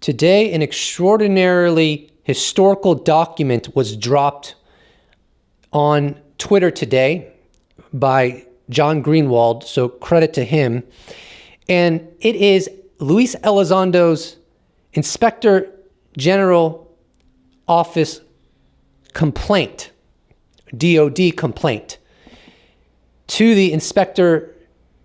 Today, an extraordinarily historical document was dropped on Twitter today by John Greenwald, so credit to him. And it is Luis Elizondo's Inspector General Office complaint, DOD complaint, to the Inspector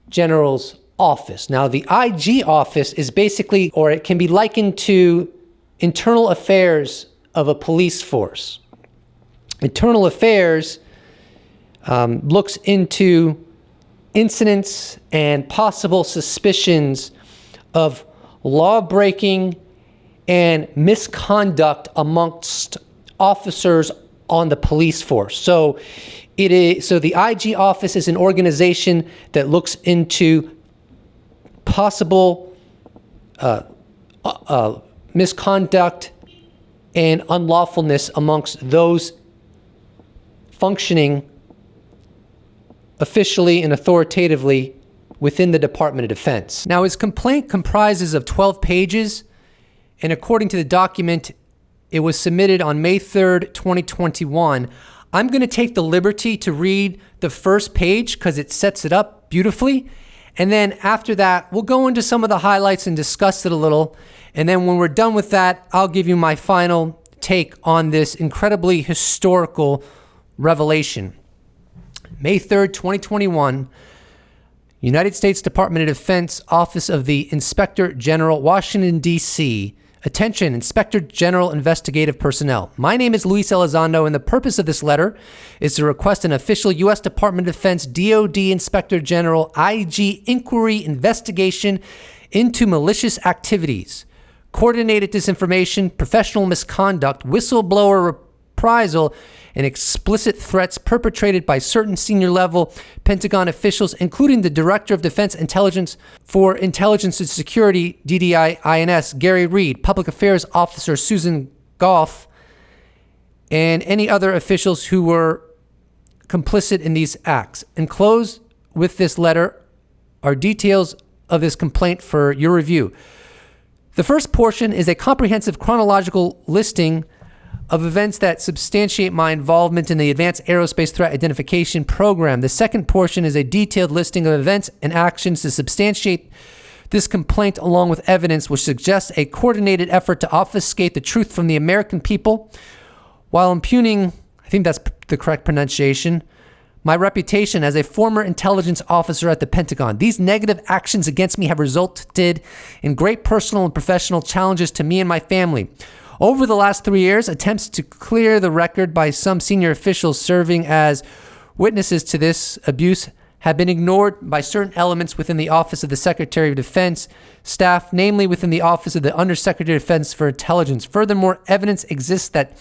General's office. Now, the IG office is basically, or it can be likened to internal affairs of a police force. Internal affairs looks into incidents and possible suspicions of law-breaking and misconduct amongst officers on the police force. So the IG office is an organization that looks into possible misconduct and unlawfulness amongst those functioning officially and authoritatively within the Department of Defense. Now, his complaint comprises of 12 pages, and according to the document, it was submitted on May 3rd, 2021. I'm going to take the liberty to read the first page because it sets it up beautifully. And then after that, we'll go into some of the highlights and discuss it a little. And then when we're done with that, I'll give you my final take on this incredibly historical revelation. May 3rd, 2021, United States Department of Defense, Office of the Inspector General, Washington, D.C. Attention, Inspector General Investigative Personnel. My name is Luis Elizondo, and the purpose of this letter is to request an official U.S. Department of Defense DOD Inspector General IG inquiry investigation into malicious activities, coordinated disinformation, professional misconduct, whistleblower reprisal, and explicit threats perpetrated by certain senior-level Pentagon officials, including the Director of Defense Intelligence for Intelligence and Security, DDI-INS, Gary Reed, Public Affairs Officer Susan Goff, and any other officials who were complicit in these acts. Enclosed with this letter are details of this complaint for your review. The first portion is a comprehensive chronological listing of events that substantiate my involvement in the Advanced Aerospace Threat Identification Program. The second portion is a detailed listing of events and actions to substantiate this complaint, along with evidence which suggests a coordinated effort to obfuscate the truth from the American people while impugning, I think that's the correct pronunciation, my reputation as a former intelligence officer at the Pentagon. These negative actions against me have resulted in great personal and professional challenges to me and my family. Over the last 3 years, attempts to clear the record by some senior officials serving as witnesses to this abuse have been ignored by certain elements within the Office of the Secretary of Defense staff, namely within the Office of the Undersecretary of Defense for Intelligence. Furthermore, evidence exists that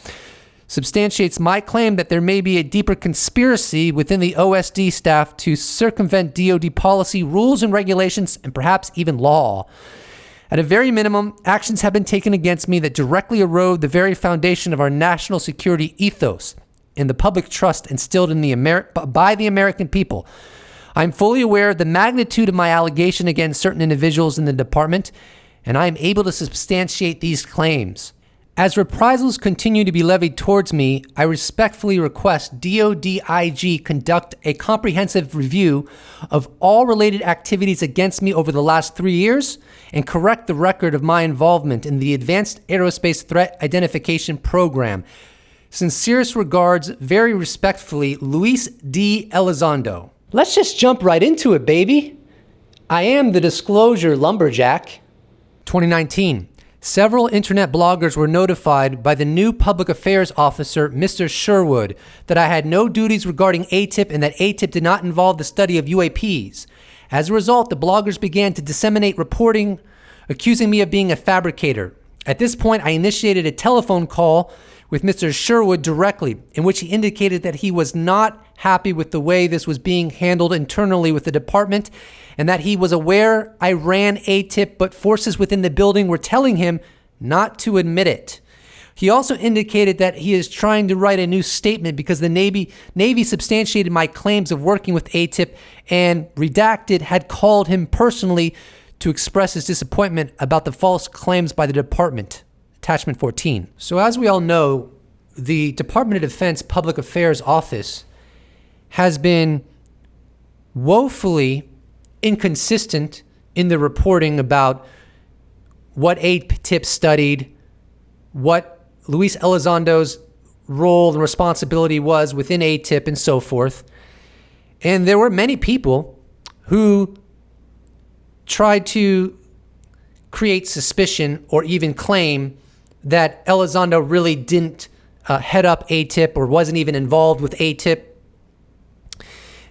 substantiates my claim that there may be a deeper conspiracy within the OSD staff to circumvent DoD policy, rules and regulations, and perhaps even law. At a very minimum, actions have been taken against me that directly erode the very foundation of our national security ethos and the public trust instilled in by the American people. I'm fully aware of the magnitude of my allegation against certain individuals in the department, and I am able to substantiate these claims. As reprisals continue to be levied towards me, I respectfully request DOD IG conduct a comprehensive review of all related activities against me over the last 3 years and correct the record of my involvement in the Advanced Aerospace Threat Identification Program. Sincerest regards, very respectfully, Luis D. Elizondo. Let's just jump right into it, baby. I am the disclosure lumberjack. 2019. Several internet bloggers were notified by the new public affairs officer, Mr. Sherwood, that I had no duties regarding AATIP and that AATIP did not involve the study of UAPs. As a result, the bloggers began to disseminate reporting accusing me of being a fabricator. At this point, I initiated a telephone call with Mr. Sherwood directly, in which he indicated that he was not happy with the way this was being handled internally with the department, and that he was aware I ran AATIP, but forces within the building were telling him not to admit it. He also indicated that he is trying to write a new statement because the Navy substantiated my claims of working with AATIP, and redacted had called him personally to express his disappointment about the false claims by the department. Attachment 14. So as we all know, the Department of Defense Public Affairs Office has been woefully inconsistent in the reporting about what AATIP studied, what Luis Elizondo's role and responsibility was within AATIP and so forth. And there were many people who tried to create suspicion or even claim that Elizondo really didn't head up AATIP or wasn't even involved with AATIP.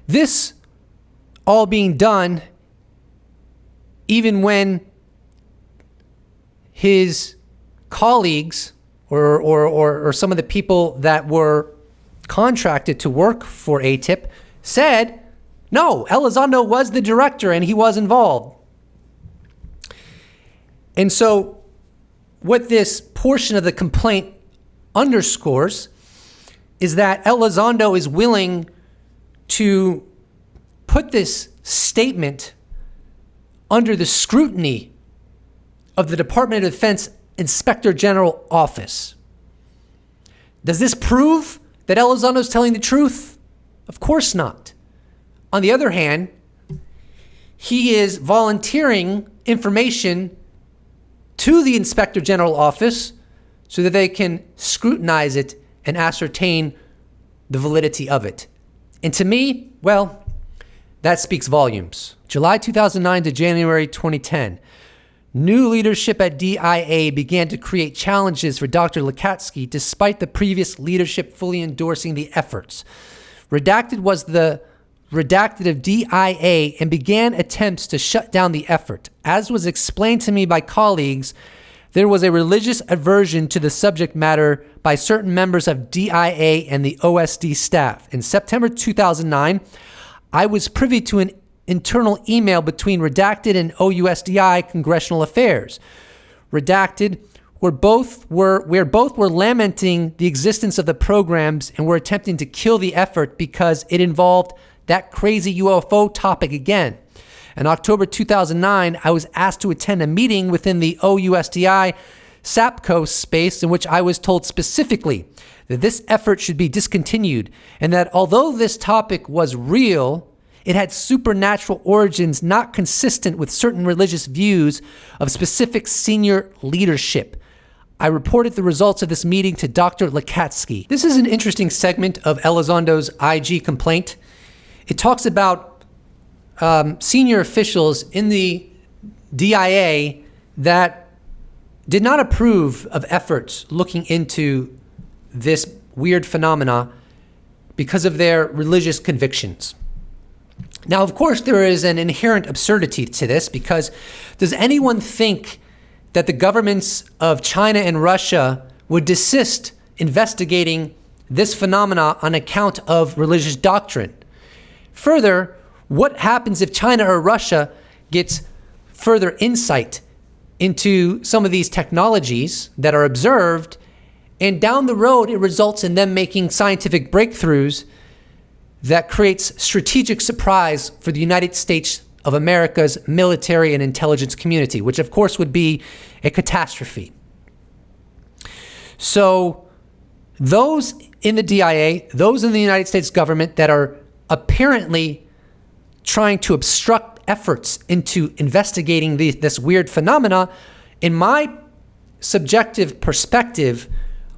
This all being done even when his colleagues or some of the people that were contracted to work for AATIP said, no, Elizondo was the director and he was involved. And so what this portion of the complaint underscores is that Elizondo is willing to put this statement under the scrutiny of the Department of Defense Inspector General Office. Does this prove that Elizondo is telling the truth? Of course not. On the other hand, he is volunteering information to the Inspector General Office so that they can scrutinize it and ascertain the validity of it. And to me, well, that speaks volumes. July 2009 to January 2010. New leadership at DIA began to create challenges for Dr. Lekatsky despite the previous leadership fully endorsing the efforts. Redacted was the redacted of DIA and began attempts to shut down the effort. As was explained to me by colleagues, there was a religious aversion to the subject matter by certain members of DIA and the OSD staff. In September 2009, I was privy to an internal email between Redacted and OUSDI Congressional Affairs. Redacted, where both were lamenting the existence of the programs and were attempting to kill the effort because it involved that crazy UFO topic again. In October 2009, I was asked to attend a meeting within the OUSDI SAPCO space in which I was told specifically that this effort should be discontinued and that although this topic was real, it had supernatural origins not consistent with certain religious views of specific senior leadership. I reported the results of this meeting to Dr. Lekatsky. This is an interesting segment of Elizondo's IG complaint. It talks about senior officials in the DIA that did not approve of efforts looking into this weird phenomena because of their religious convictions. Now, of course, there is an inherent absurdity to this because does anyone think that the governments of China and Russia would desist investigating this phenomena on account of religious doctrine? Further, what happens if China or Russia gets further insight into some of these technologies that are observed, and down the road it results in them making scientific breakthroughs that creates strategic surprise for the United States of America's military and intelligence community, which of course would be a catastrophe. So those in the DIA, those in the United States government that are apparently trying to obstruct efforts into investigating this weird phenomena, in my subjective perspective,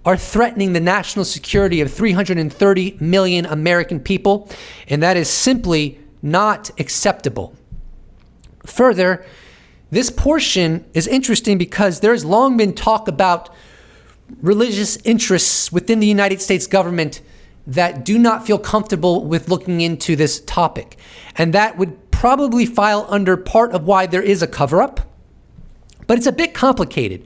are threatening the national security of 330 million American people, and that is simply not acceptable. Further, this portion is interesting because there's long been talk about religious interests within the United States government that do not feel comfortable with looking into this topic. And that would probably file under part of why there is a cover-up. But it's a bit complicated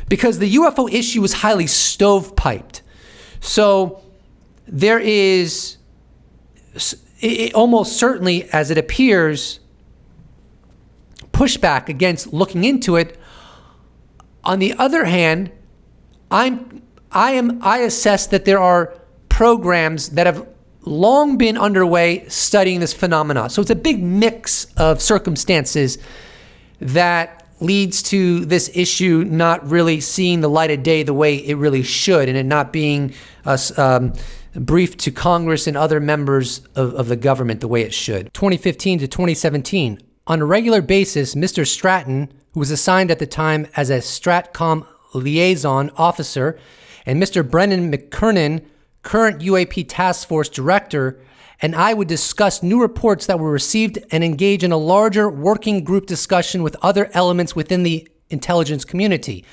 because the UFO issue is highly stovepiped. So there is almost certainly, as it appears, pushback against looking into it. On the other hand, I assess that there are programs that have long been underway studying this phenomena. So it's a big mix of circumstances that leads to this issue not really seeing the light of day the way it really should, and it not being briefed to Congress and other members of the government the way it should. 2015 to 2017. On a regular basis, Mr. Stratton, who was assigned at the time as a Stratcom liaison officer, and Mr. Brennan McKernan, current UAP Task Force Director, and I would discuss new reports that were received and engage in a larger working group discussion with other elements within the intelligence community.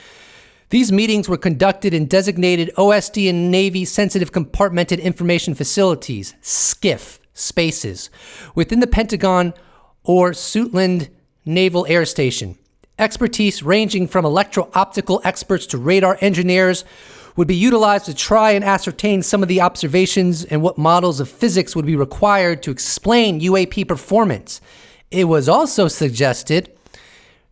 These meetings were conducted in designated OSD and Navy sensitive compartmented information facilities, SCIF, spaces, within the Pentagon or Suitland Naval Air Station. Expertise ranging from electro-optical experts to radar engineers would be utilized to try and ascertain some of the observations and what models of physics would be required to explain UAP performance. It was also suggested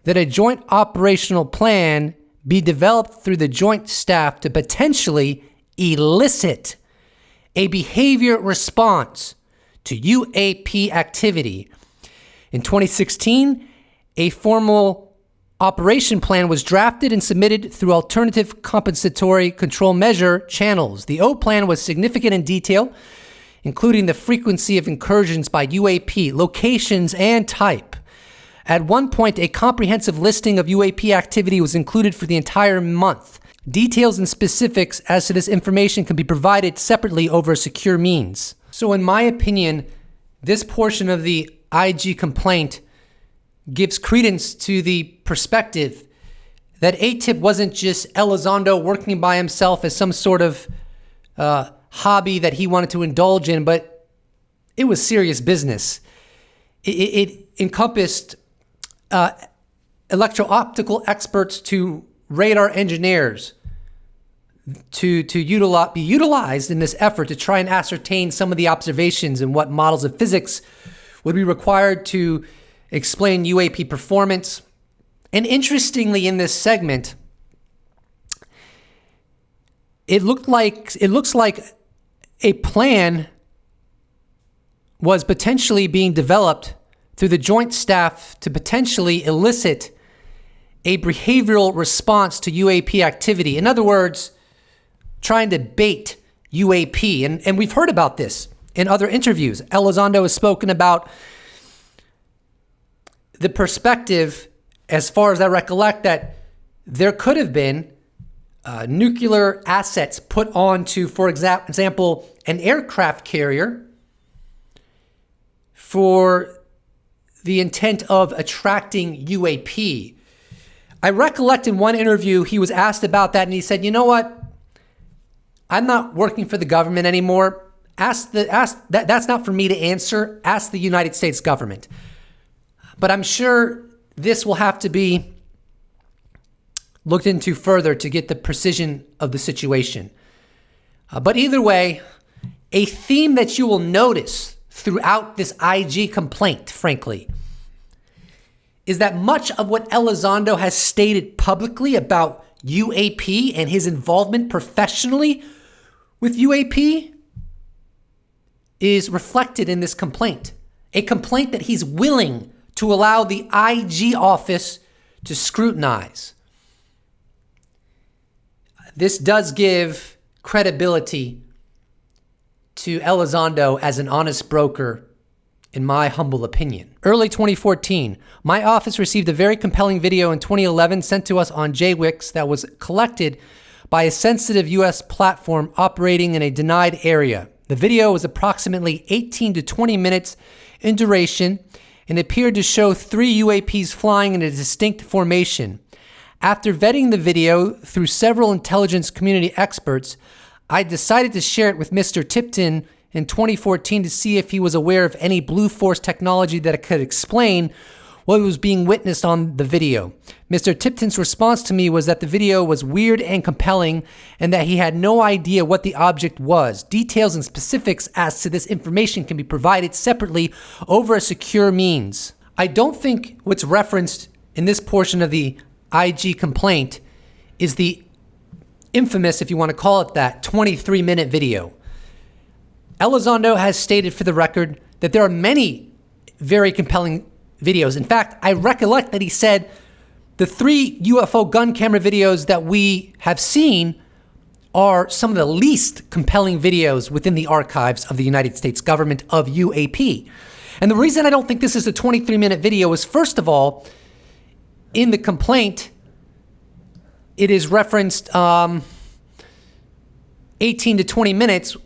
that a joint operational plan be developed through the joint staff to potentially elicit a behavior response to UAP activity. In 2016, a formal operation plan was drafted and submitted through alternative compensatory control measure channels. The O plan was significant in detail, including the frequency of incursions by UAP, locations, and type. At one point, a comprehensive listing of UAP activity was included for the entire month. Details and specifics as to this information can be provided separately over secure means. So in my opinion, this portion of the IG complaint gives credence to the perspective that AATIP wasn't just Elizondo working by himself as some sort of hobby that he wanted to indulge in, but it was serious business. It encompassed electro-optical experts to radar engineers to be utilized in this effort to try and ascertain some of the observations and what models of physics would be required to explain UAP performance. And interestingly, in this segment, it looks like a plan was potentially being developed through the joint staff to potentially elicit a behavioral response to UAP activity. In other words, trying to bait UAP. And we've heard about this in other interviews. Elizondo has spoken about the perspective, as far as I recollect, that there could have been nuclear assets put onto, for example, an aircraft carrier for the intent of attracting UAP. I recollect in one interview, he was asked about that and he said, you know what? I'm not working for the government anymore. That's not for me to answer. Ask the United States government. But I'm sure this will have to be looked into further to get the precision of the situation. But either way, a theme that you will notice throughout this IG complaint, frankly, is that much of what Elizondo has stated publicly about UAP and his involvement professionally with UAP is reflected in this complaint. A complaint that he's willing to allow the IG office to scrutinize. This does give credibility to Elizondo as an honest broker, in my humble opinion. Early 2014, my office received a very compelling video in 2011 sent to us on JWIX that was collected by a sensitive U.S. platform operating in a denied area. The video was approximately 18 to 20 minutes in duration and appeared to show 3 UAPs flying in a distinct formation. After vetting the video through several intelligence community experts, I decided to share it with Mr. Tipton in 2014 to see if he was aware of any Blue Force technology that could explain what was being witnessed on the video. Mr. Tipton's response to me was that the video was weird and compelling and that he had no idea what the object was. Details and specifics as to this information can be provided separately over a secure means. I don't think what's referenced in this portion of the IG complaint is the infamous, if you want to call it that, 23-minute video. Elizondo has stated for the record that there are many very compelling videos. In fact, I recollect that he said the 3 UFO gun camera videos that we have seen are some of the least compelling videos within the archives of the United States government of UAP. And the reason I don't think this is a 23-minute video is, first of all, in the complaint, it is referenced 18 to 20 minutes.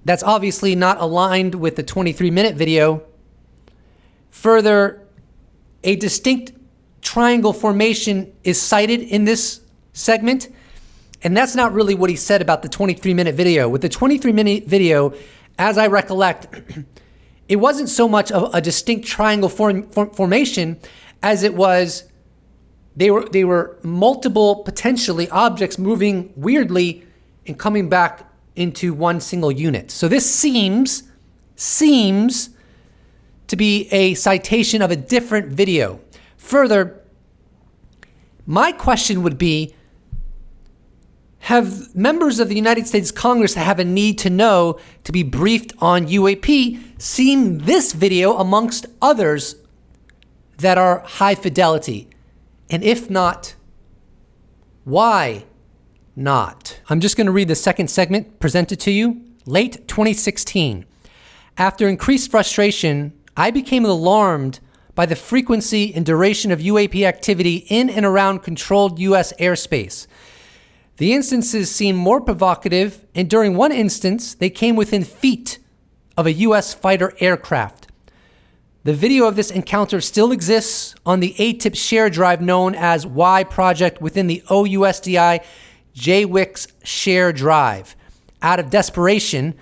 That's obviously not aligned with the 23-minute video. Further, a distinct triangle formation is cited in this segment, and that's not really what he said about the 23-minute video. With the 23-minute video, as I recollect, it wasn't so much of a distinct triangle formation as it was they were multiple, potentially, objects moving weirdly and coming back into one single unit. So this seems to be a citation of a different video. Further, my question would be, have members of the United States Congress that have a need to know to be briefed on UAP seen this video amongst others that are high fidelity? And if not, why not? I'm just going to read the second segment presented to you. Late 2016. After increased frustration, I became alarmed by the frequency and duration of UAP activity in and around controlled U.S. airspace. The instances seemed more provocative, and during one instance, they came within feet of a U.S. fighter aircraft. The video of this encounter still exists on the AATIP share drive known as Y Project within the OUSDI JWICS share drive. Out of desperation,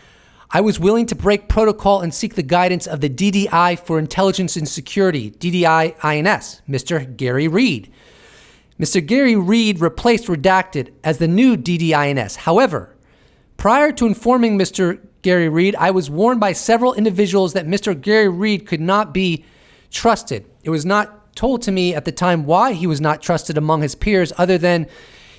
I was willing to break protocol and seek the guidance of the DDI for Intelligence and Security, DDI-INS, Mr. Gary Reed. Mr. Gary Reed replaced Redacted as the new DDI-INS. However, prior to informing Mr. Gary Reed, I was warned by several individuals that Mr. Gary Reed could not be trusted. It was not told to me at the time why he was not trusted among his peers, other than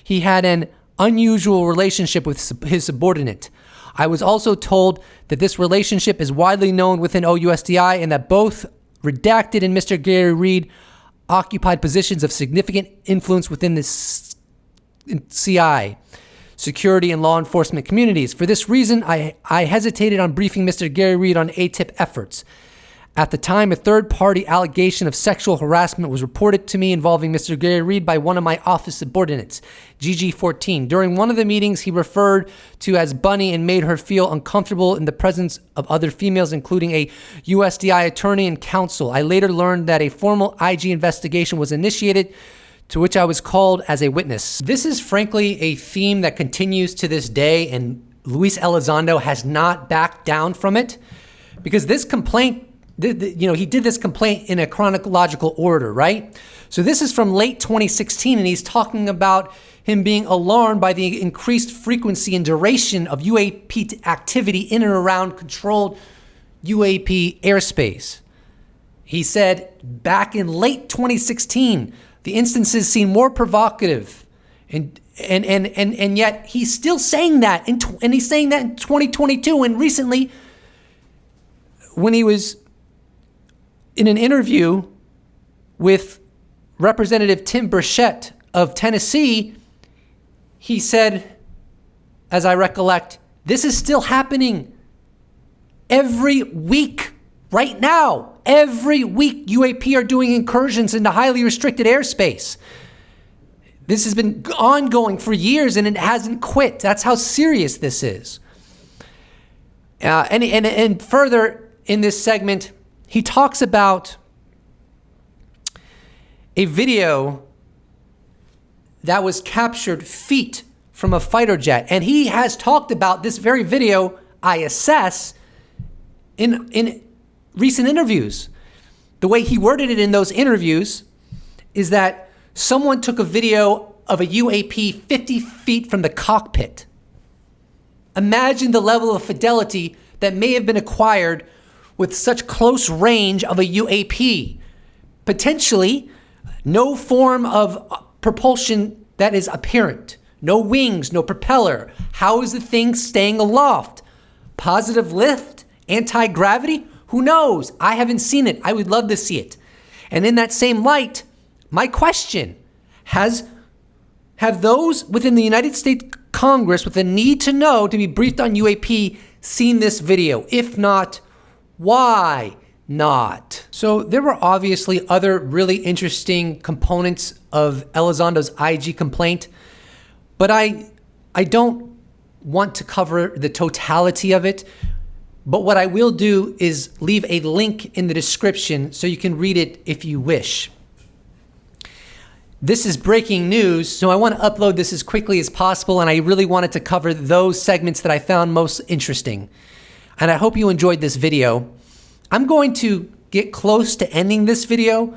he had an unusual relationship with his subordinate. I was also told that this relationship is widely known within OUSDI and that both Redacted and Mr. Gary Reed occupied positions of significant influence within the CI, security and law enforcement communities. For this reason, I hesitated on briefing Mr. Gary Reed on AATIP efforts. At the time, a third-party allegation of sexual harassment was reported to me involving Mr. Gary Reed by one of my office subordinates, GG14. During one of the meetings, he referred to as Bunny and made her feel uncomfortable in the presence of other females, including a USDI attorney and counsel. I later learned that a formal IG investigation was initiated, to which I was called as a witness. This is frankly a theme that continues to this day, and Luis Elizondo has not backed down from it, because this complaint, he did this complaint in a chronological order, right? So this is from late 2016, and he's talking about him being alarmed by the increased frequency and duration of UAP activity in and around controlled UAP airspace. He said back in late 2016, the instances seem more provocative, and yet he's still saying that, and he's saying that in 2022, and recently, when he was in an interview with Representative Tim Burchett of Tennessee, he said, as I recollect, this is still happening every week right now. Every week, UAP are doing incursions into highly restricted airspace. This has been ongoing for years, and it hasn't quit. That's how serious this is. And further in this segment, he talks about a video that was captured feet from a fighter jet. And he has talked about this very video, I assess, in recent interviews. The way he worded it in those interviews is that someone took a video of a UAP 50 feet from the cockpit. Imagine the level of fidelity that may have been acquired with such close range of a UAP. Potentially, no form of propulsion that is apparent. No wings, no propeller. How is the thing staying aloft? Positive lift? Anti-gravity? Who knows? I haven't seen it. I would love to see it. And in that same light, my question, have those within the United States Congress with a need to know to be briefed on UAP seen this video? If not, why not? So there were obviously other really interesting components of Elizondo's IG complaint, but I don't want to cover the totality of it. But what I will do is leave a link in the description so you can read it if you wish. This is breaking news, so I want to upload this as quickly as possible, and I really wanted to cover those segments that I found most interesting. And I hope you enjoyed this video. I'm going to get close to ending this video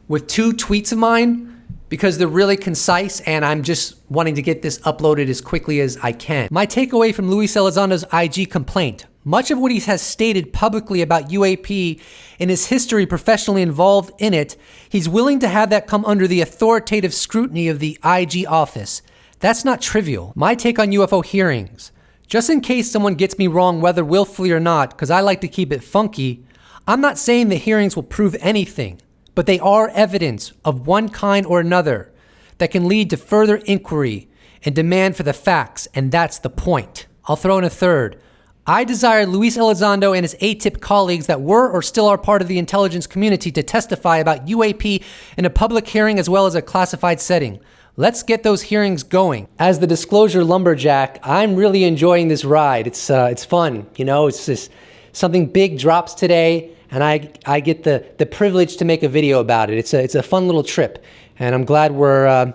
with 2 tweets of mine because they're really concise, and I'm just wanting to get this uploaded as quickly as I can. My takeaway from Luis Elizondo's IG complaint: much of what he has stated publicly about UAP and his history professionally involved in it, he's willing to have that come under the authoritative scrutiny of the IG office. That's not trivial. My take on UFO hearings: just in case someone gets me wrong, whether willfully or not, because I like to keep it funky, I'm not saying the hearings will prove anything, but they are evidence of one kind or another that can lead to further inquiry and demand for the facts, and that's the point. I'll throw in a third. I desire Luis Elizondo and his AATIP colleagues that were or still are part of the intelligence community to testify about UAP in a public hearing as well as a classified setting. Let's get those hearings going. As the disclosure lumberjack, I'm really enjoying this ride. It's fun, you know. It's just something big drops today, and I get the privilege to make a video about it. It's a fun little trip, and I'm glad we're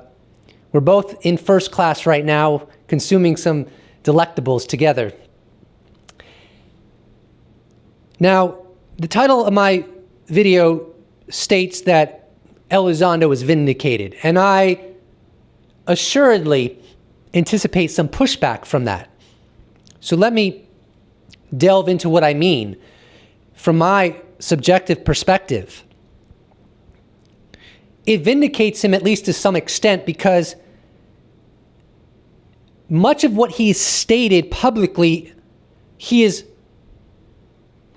both in first class right now, consuming some delectables together. Now, the title of my video states that Elizondo is vindicated, and I assuredly anticipate some pushback from that. So let me delve into what I mean from my subjective perspective. It vindicates him, at least to some extent, because much of what he's stated publicly, he is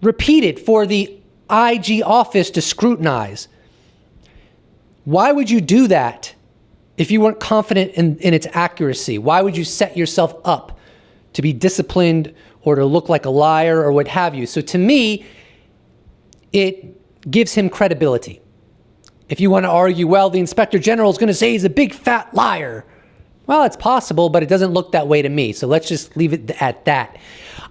repeated for the IG office to scrutinize. Why would you do that if you weren't confident in its accuracy? Why would you set yourself up to be disciplined or to look like a liar or what have you? So to me, it gives him credibility. If you want to argue, well, the Inspector General is going to say he's a big fat liar. Well, it's possible, but it doesn't look that way to me. So let's just leave it at that.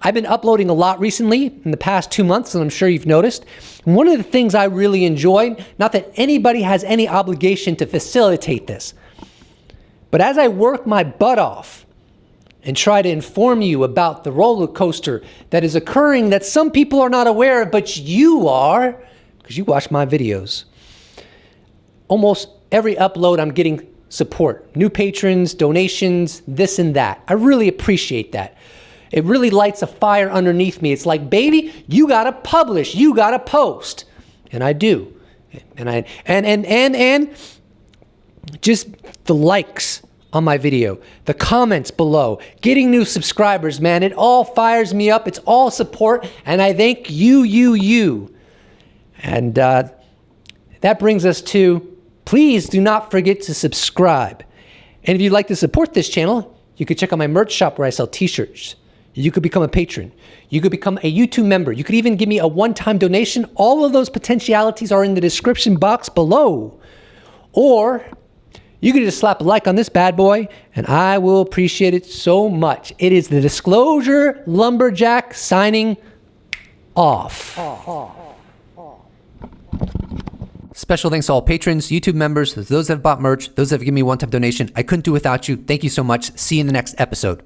I've been uploading a lot recently in the past 2 months, and I'm sure you've noticed. One of the things I really enjoy, not that anybody has any obligation to facilitate this, but as I work my butt off and try to inform you about the roller coaster that is occurring that some people are not aware of, but you are, because you watch my videos. Almost every upload I'm getting support, new patrons, donations, this and that. I really appreciate that. It really lights a fire underneath me. It's like, baby, you gotta publish, you gotta post. And I do. And just the likes on my video, the comments below, getting new subscribers, man, it all fires me up. It's all support, and I thank you. And that brings us to, please do not forget to subscribe. And if you'd like to support this channel, you could check out my merch shop where I sell t-shirts. You could become a patron. You could become a YouTube member. You could even give me a one-time donation. All of those potentialities are in the description box below. Or you could just slap a like on this bad boy, and I will appreciate it so much. It is the Disclosure Lumberjack signing off. Special thanks to all patrons, YouTube members, those that have bought merch, those that have given me a one-time donation. I couldn't do without you. Thank you so much. See you in the next episode.